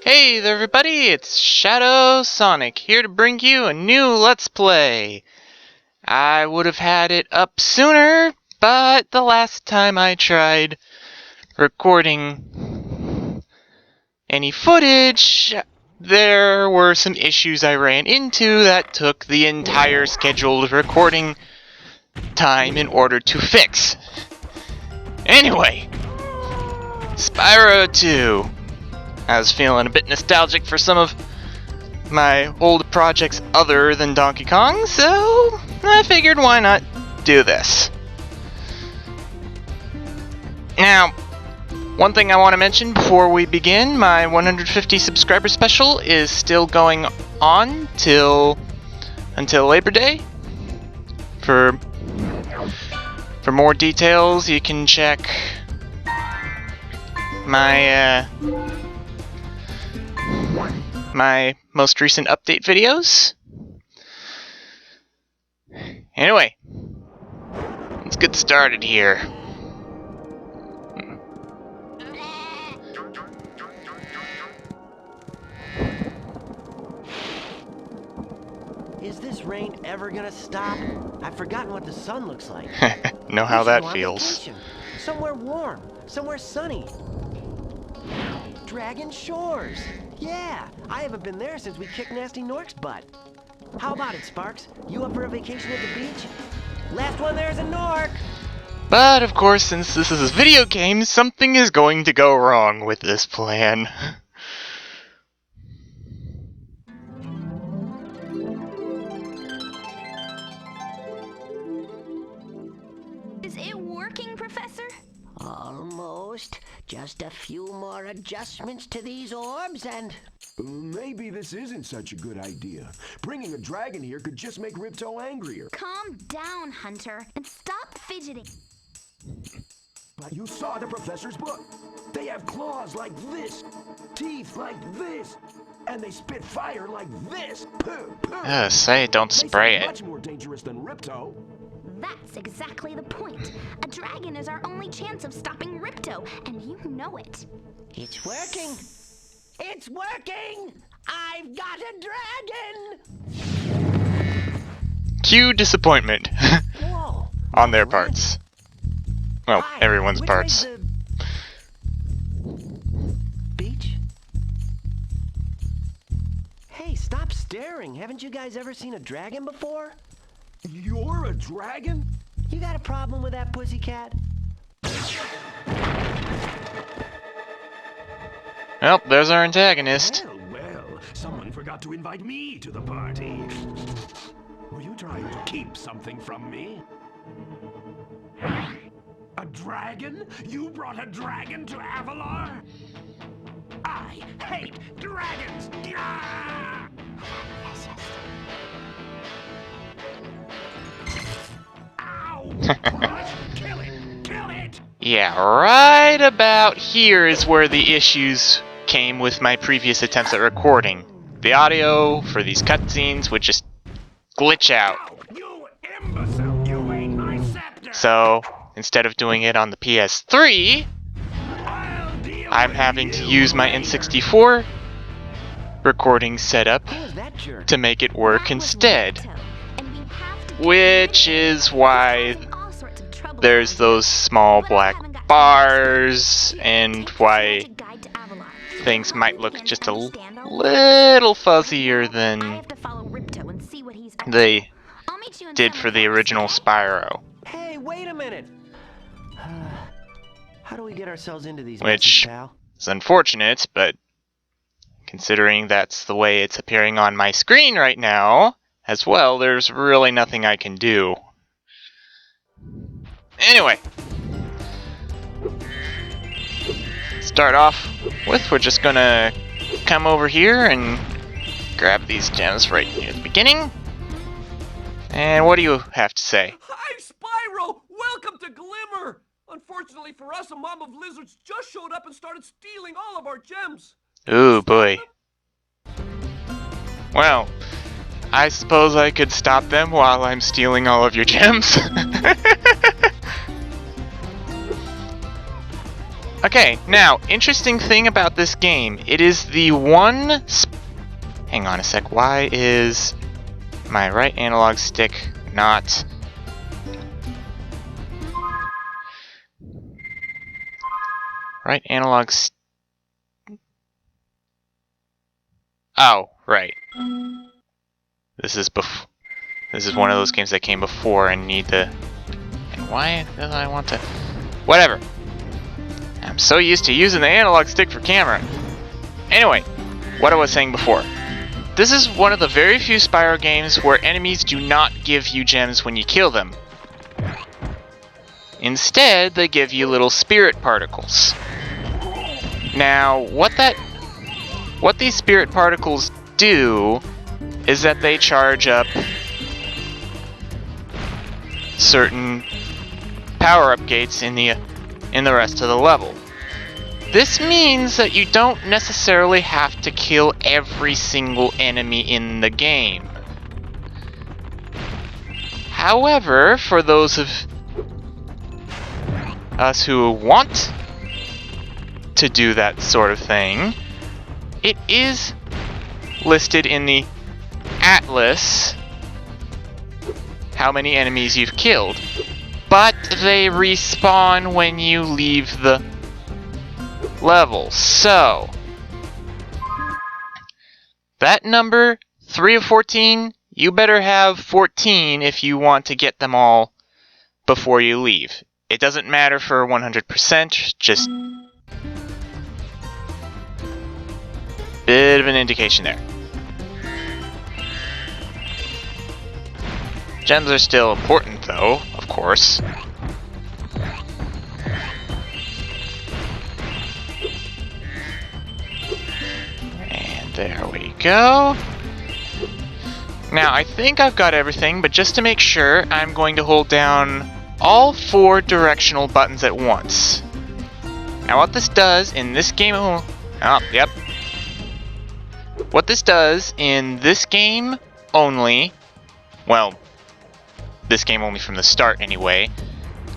Hey there everybody, it's ShadwSonic here to bring you a new Let's Play. I would have had it up sooner, but the last time I tried recording any footage, there were some issues I ran into that took the entire scheduled recording time in order to fix. Anyway, Spyro 2. I was feeling a bit nostalgic for some of my old projects other than Donkey Kong, so I figured why not do this. Now, one thing I want to mention before we begin, my 150 subscriber special is still going on until Labor Day. For more details, you can check my my most recent update videos. Anyway, let's get started here. Is this rain ever gonna stop? I've forgotten what the sun looks like. Know how that on feels. vacation. Somewhere warm, somewhere sunny. Dragon Shores. Yeah, I haven't been there since we kicked Nasty Nork's butt. How about it, Sparks? You up for a vacation at the beach? Last one there's a Nork. But of course, since this is a video game, something is going to go wrong with this plan. Is it working, Professor? Almost. Just a few more adjustments to these orbs and... Maybe this isn't such a good idea. Bringing a dragon here could just make Ripto angrier. Calm down, Hunter, and stop fidgeting. But you saw the professor's book. They have claws like this, teeth like this, and they spit fire like this. Say it, don't spray it. Much more dangerous than Ripto. That's exactly the point. A dragon is our only chance of stopping Ripto, and you know it. It's working! It's working! I've got a dragon! Cue disappointment Whoa. on their parts. Well, Hi, everyone's which parts. way's the beach? Hey, stop staring. Haven't you guys ever seen a dragon before? You're a dragon? You got a problem with that pussycat? Well, there's our antagonist. Well, someone forgot to invite me to the party. Were you trying to keep something from me? A dragon? You brought a dragon to Avalar? I hate dragons! Yeah! Ow! Kill it! Kill it! Yeah, right about here is where the issues came with my previous attempts at recording. The audio for these cutscenes would just glitch out. Ow, you imbecile! You ate my scepter! So, instead of doing it on the PS3, I'll deal I'm with having to you use my later. N64 recording setup Who was that jerk? to make it work That was instead. Ripto, and we have to get Which rid of him. is why Causing all sorts of trouble there's around those here. small But I black haven't got time to bars spare. and Take this why magic guide to Avalar. things Help might me look begin just to a understand our world. little fuzzier I than have to follow Ripto and see what he's up to. they I'll meet you in did Summer for the Forest, original okay? Spyro. Hey, wait a minute. How do we get ourselves into these Which- messes, pal? It's unfortunate, but considering that's the way it's appearing on my screen right now, as well, there's really nothing I can do. Anyway, start off with, we're just gonna come over here and grab these gems right near the beginning. And what do you have to say? Hi, Spyro! Welcome to Glimmer! Unfortunately for us, a mob of lizards just showed up and started stealing all of our gems. Ooh, boy. Well, I suppose I could stop them while I'm stealing all of your gems. Okay, now, interesting thing about this game. It is the one... Hang on a sec. Why is my right analog stick not... Right analog Oh, right. This is one of those games that came before and need to... And why do I want to... Whatever. I'm so used to using the analog stick for camera. Anyway, what I was saying before. This is one of the very few Spyro games where enemies do not give you gems when you kill them. Instead, they give you little spirit particles. Now, what these spirit particles do is that they charge up certain power-up gates in the rest of the level. This means that you don't necessarily have to kill every single enemy in the game. However, for those of us who want to do that sort of thing, it is listed in the Atlas how many enemies you've killed, but they respawn when you leave the level. So that number, 3 of 14, you better have 14 if you want to get them all before you leave. It doesn't matter for 100%, just bit of an indication there. Gems are still important though, of course. And there we go. Now I think I've got everything, but just to make sure, I'm going to hold down all 4 directional buttons at once. Now what this does in this game... yep. What this does in this game only, well, this game only from the start anyway,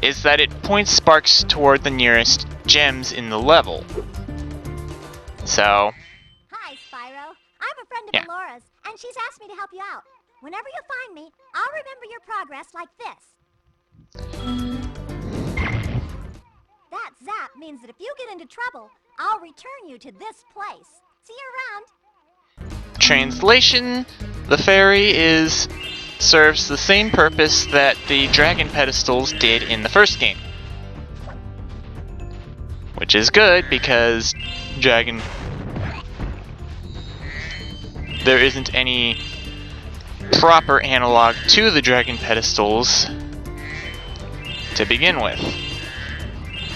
is that it points sparks toward the nearest gems in the level. So... Hi, Spyro. I'm a friend of Yeah. Alora's, and she's asked me to help you out. Whenever you find me, I'll remember your progress like this. That zap means that if you get into trouble, I'll return you to this place. See you around. Translation, the fairy serves the same purpose that the dragon pedestals did in the first game. Which is good because there isn't any proper analog to the dragon pedestals to begin with.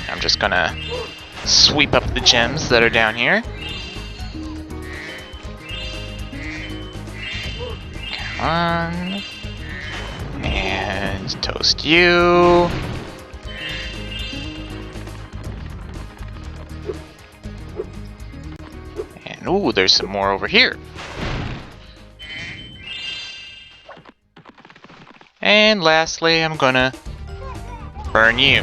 I'm just gonna sweep up the gems that are down here. Come on. And toast you. And ooh, there's some more over here. And lastly, I'm gonna burn you.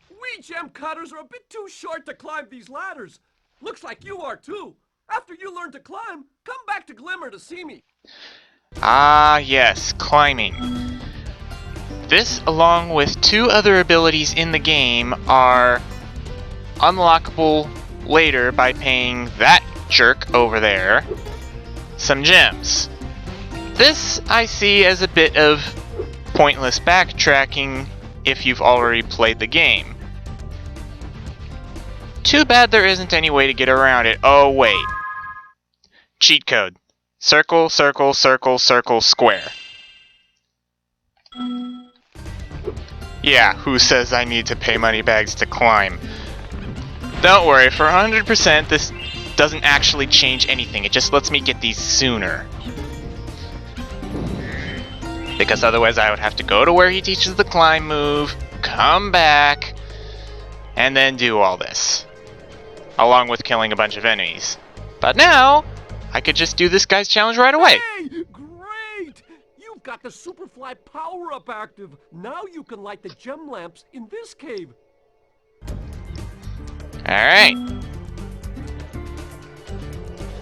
We gem cutters are a bit too short to climb these ladders. Looks like you are too. After you learn to climb, come back to Glimmer to see me. Ah, yes, climbing. This, along with 2 other abilities in the game, are unlockable later by paying that jerk over there some gems. This I see as a bit of pointless backtracking if you've already played the game. Too bad there isn't any way to get around it. Oh, wait. Cheat code. Circle, circle, circle, circle, square. Yeah, who says I need to pay money bags to climb? Don't worry, for 100% this doesn't actually change anything. It just lets me get these sooner. Because otherwise I would have to go to where he teaches the climb move, come back, and then do all this. Along with killing a bunch of enemies. But now, I could just do this guy's challenge right away. Hey, great! You You've got the Superfly power-up active. Now you can light the gem lamps in this cave. Alright.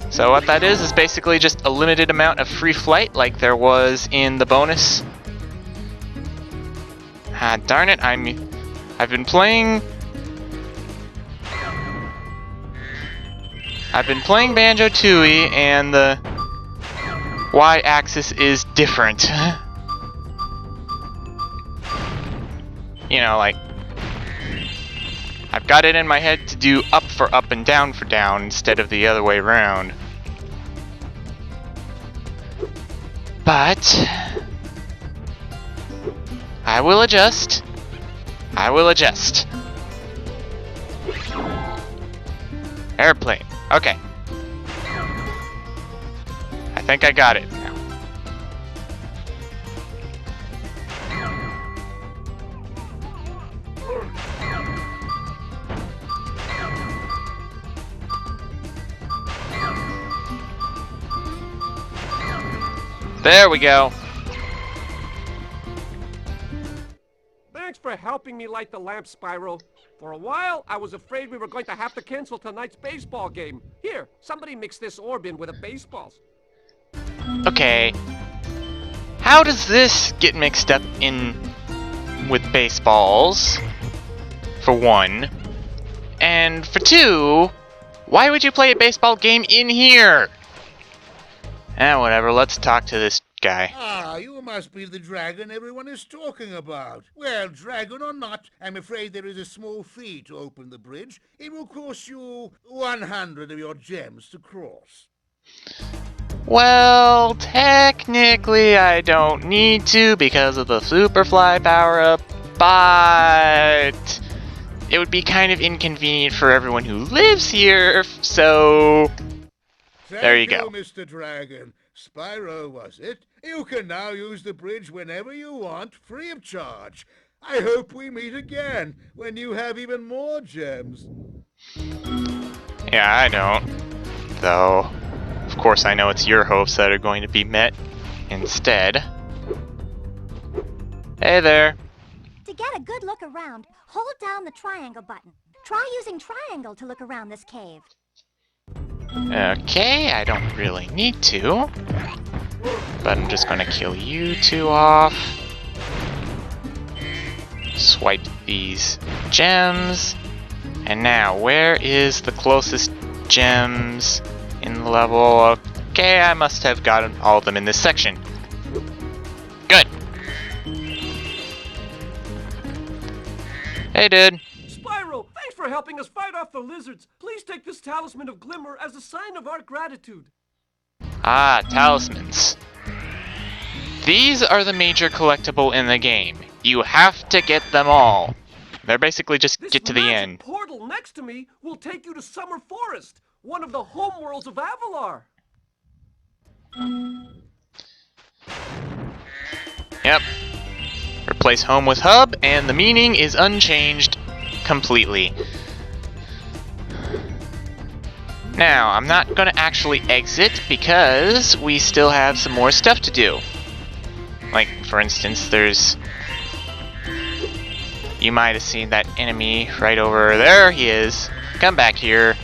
So what that is basically just a limited amount of free flight like there was in the bonus. Ah, darn it, I've been playing Banjo-Tooie and the Y-axis is different. You know, like, I've got it in my head to do up for up and down for down instead of the other way around. But I will adjust. I will adjust. Airplane. Okay. I think I got it now. There we go. Thanks for helping me light the lamp, Spyro. For a while, I was afraid we were going to have to cancel tonight's baseball game. Here, somebody mix this orb in with a baseball. Okay. How does this get mixed up in with baseballs? For one. And for two, why would you play a baseball game in here? Whatever, let's talk to this guy. Ah, you must be the dragon everyone is talking about. Well, dragon or not, I'm afraid there is a small fee to open the bridge. It will cost you 100 of your gems to cross. Well, technically I don't need to because of the Superfly power-up, but it would be kind of inconvenient for everyone who lives here, so there you go. Mr. Dragon. Spyro, was it? You can now use the bridge whenever you want, free of charge. I hope we meet again, when you have even more gems. Yeah, I don't. Though, of course I know it's your hopes that are going to be met instead. Hey there. To get a good look around, hold down the triangle button. Try using triangle to look around this cave. Okay, I don't really need to. But I'm just gonna kill you two off. Swipe these gems. And now, where is the closest gems in the level? Okay, I must have gotten all of them in this section. Good. Hey, dude. Spyro, thanks for helping us fight off the lizards. Please take this talisman of Glimmer as a sign of our gratitude. Ah, talismans. These are the major collectible in the game. You have to get them all. They're basically just get to the end. This portal next to me will take you to Summer Forest, one of the homeworlds of Avalar. Yep. Replace home with hub, and the meaning is unchanged completely. Now, I'm not gonna actually exit because we still have some more stuff to do. Like, for instance, you might have seen that enemy right over there. He is. Come back here.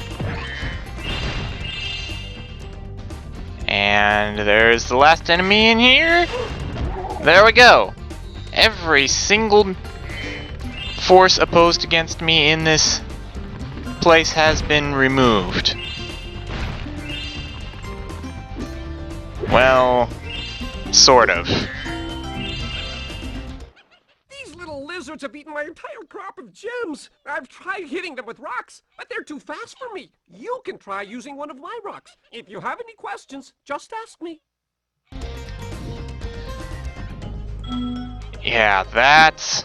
And there's the last enemy in here. There we go. Every single force opposed against me in this place has been removed. Well, sort of. These little lizards have eaten my entire crop of gems. I've tried hitting them with rocks, but they're too fast for me. You can try using one of my rocks. If you have any questions, just ask me. Yeah, that's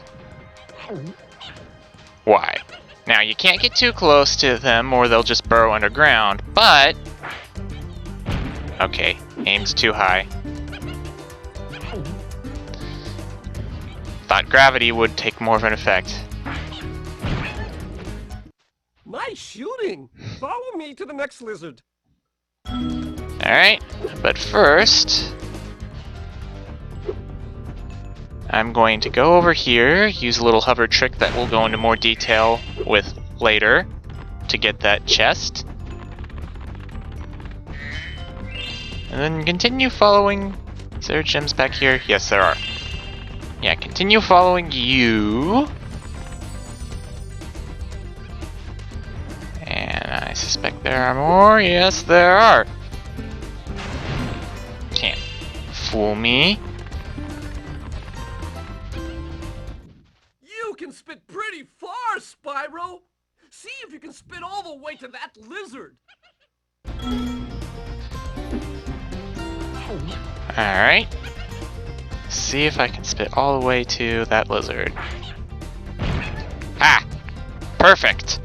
why. Now, you can't get too close to them or they'll just burrow underground, but okay, aim's too high. Thought gravity would take more of an effect. Nice shooting! Follow me to the next lizard. Alright, but first, I'm going to go over here, use a little hover trick that we'll go into more detail with later to get that chest. And then continue following. Is there gems back here? Yes, there are. Yeah, continue following you. And I suspect there are more. Yes, there are. Can't fool me. You can spit pretty far, Spyro! See if you can spit all the way to that lizard! Alright. See if I can spit all the way to that lizard. Ah! Perfect!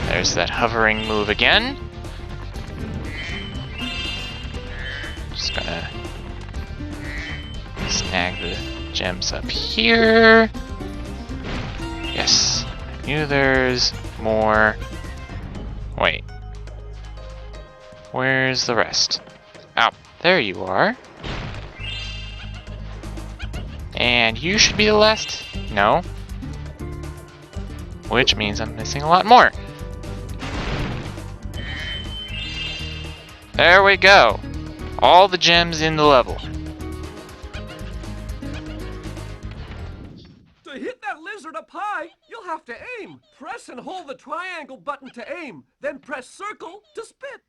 There's that hovering move again. Just gonna snag the gems up here. Yes. I knew there's more. Wait. Where's the rest? Oh, there you are. And you should be the last? No. Which means I'm missing a lot more. There we go. All the gems in the level. To hit that lizard up high, you'll have to aim. Press and hold the triangle button to aim, then press circle to spit.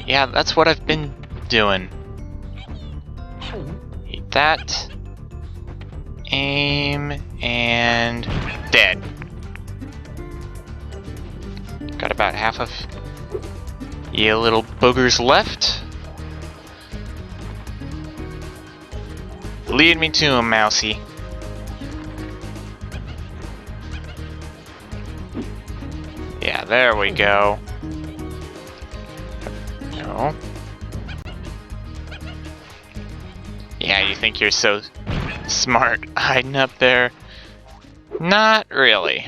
Yeah, that's what I've been doing. Eat that. Aim, and dead. Got about half of you little boogers left. Lead me to him, Mousy. Yeah, there we go. No. Yeah, you think you're so smart hiding up there? Not really.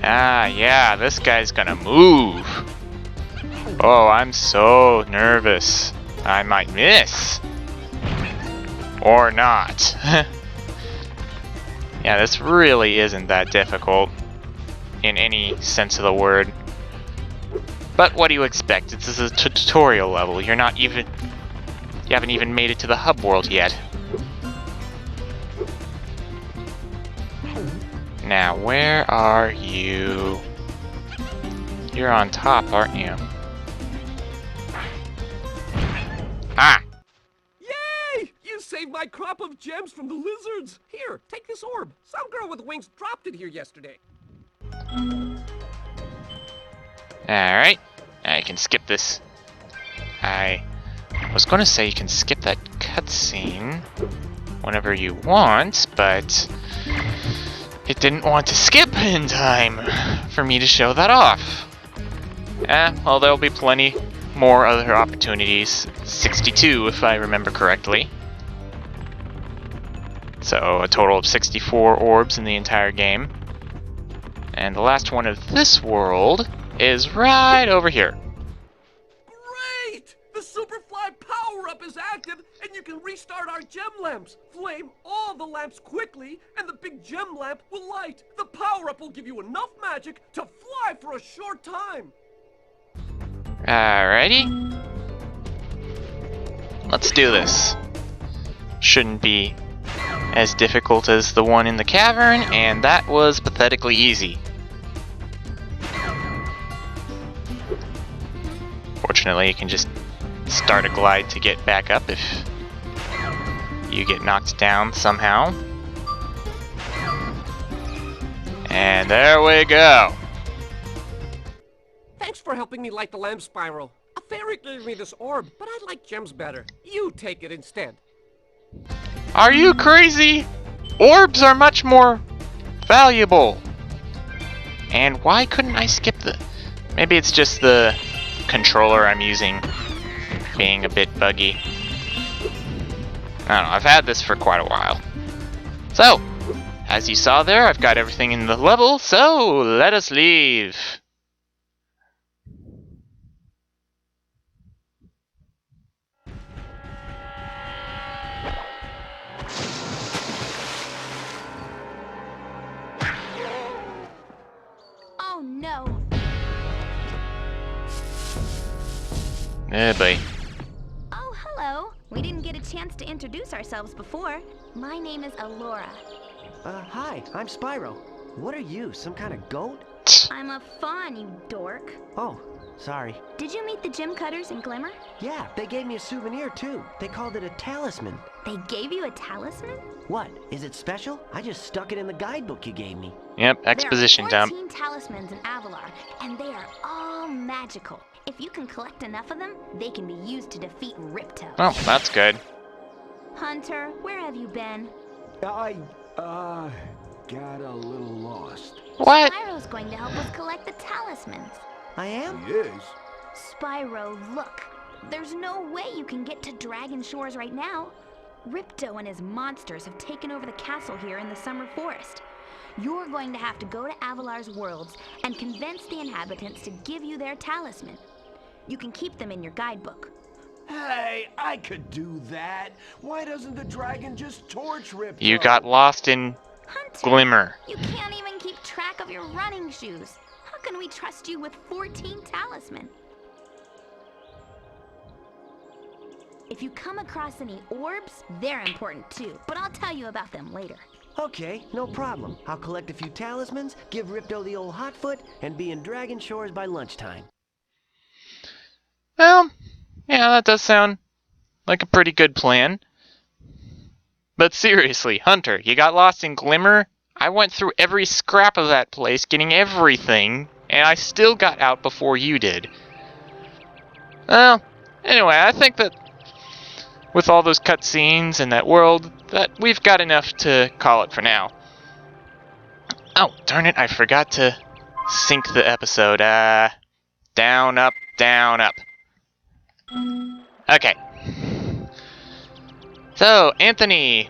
Ah, yeah, this guy's gonna move. Oh, I'm so nervous. I might miss. Or not. Yeah, this really isn't that difficult in any sense of the word. But what do you expect? This is a tutorial level. You haven't even made it to the hub world yet. Now, where are you? You're on top, aren't you? Ah! Yay! You saved my crop of gems from the lizards. Here, take this orb. Some girl with wings dropped it here yesterday. Alright. I can skip this. I was going to say you can skip that cutscene whenever you want, but it didn't want to skip in time for me to show that off. Well, there'll be plenty more other opportunities. 62, if I remember correctly. So, a total of 64 orbs in the entire game. And the last one of this world is right over here. Great! The Superfly power-up is active, and you can restart our gem lamps. Flame all the lamps quickly, and the big gem lamp will light. The power-up will give you enough magic to fly for a short time. Alrighty. Let's do this. Shouldn't be as difficult as the one in the cavern, and that was pathetically easy. Fortunately, you can just start a glide to get back up if you get knocked down somehow. And there we go. Thanks for helping me light the lamp, Spyro. A fairy gave me this orb, but I like gems better. You take it instead. Are you crazy? Orbs are much more valuable. And why couldn't I skip the... Maybe it's just the controller I'm using being a bit buggy. I don't know, I've had this for quite a while. So, as you saw there, I've got everything in the level, so let us leave. Oh no. Eh, boy. Oh, hello. We didn't get a chance to introduce ourselves before. My name is Alora. Hi, I'm Spyro. What are you, some kind of goat? I'm a fawn, you dork. Oh, sorry. Did you meet the gem cutters in Glimmer? Yeah, they gave me a souvenir too. They called it a talisman. They gave you a talisman? What? Is it special? I just stuck it in the guidebook you gave me. Yep, exposition There are dump. 14 talismans in Avalar, and they are all magical. If you can collect enough of them, they can be used to defeat Ripto. Oh, that's good. Hunter, where have you been? I, got a little lost. What? Spyro's going to help us collect the talismans. I am? Yes. Spyro, look. There's no way you can get to Dragon Shores right now. Ripto and his monsters have taken over the castle here in the Summer Forest. You're going to have to go to Avalar's worlds and convince the inhabitants to give you their talisman. You can keep them in your guidebook. Hey, I could do that. Why doesn't the dragon just torch Ripto? You got lost in Hunter, Glimmer. you can't even keep track of your running shoes. How can we trust you with 14 talisman? If you come across any orbs, they're important too, but I'll tell you about them later. Okay, no problem. I'll collect a few talismans, give Ripto the old hot foot, and be in Dragon Shores by lunchtime. Well, yeah, that does sound like a pretty good plan. But seriously, Hunter, you got lost in Glimmer? I went through every scrap of that place, getting everything, and I still got out before you did. Well, anyway, I think that with all those cutscenes and that world, that we've got enough to call it for now. Oh, darn it, I forgot to sync the episode. Down, up, down, up. Okay. So, Anthony,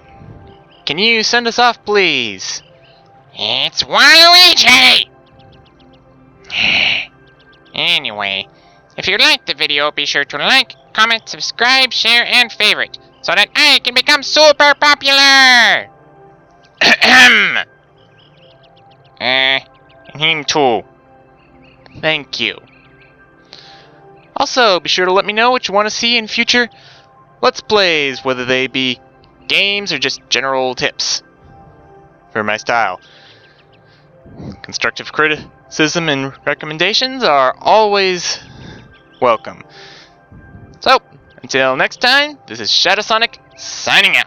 can you send us off, please? It's Waluigi! Anyway, if you liked the video, be sure to like, comment, subscribe, share, and favorite, so that I can become super popular! Ahem! And him too. Thank you. Also, be sure to let me know what you want to see in future Let's Plays, whether they be games or just general tips for my style. Constructive criticism and recommendations are always welcome. So, until next time, this is ShadwSonic signing out.